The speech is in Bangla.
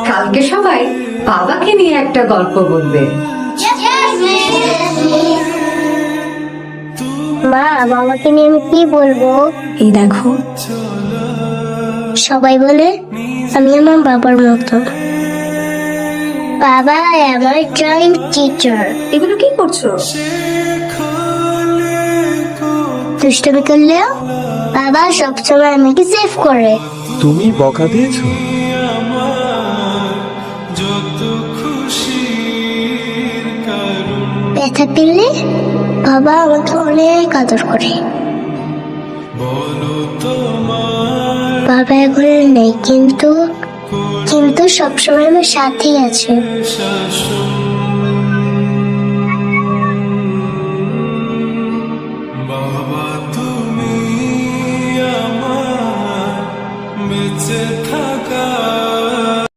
কালকে সবাই বাবাকে নিয়ে একটা গল্প বলবে। মা, বাবাকে নিয়ে আমি কি বলবো? এই দেখো, সবাই বলে আমি আমার বাবার মতো। বাবা আমার ড্রয়িং টিচার। এগুলো কি করছো? দুষ্টমি করলেও বাবা সবসময় আমাকে সেভ করে। তুমি বকা দিয়েছো? ব্যথা পেলে বাবা আমাকে অনেক আদর করে। বাবা এখন নেই, কিন্তু সবসময় আমার সাথেই আছে।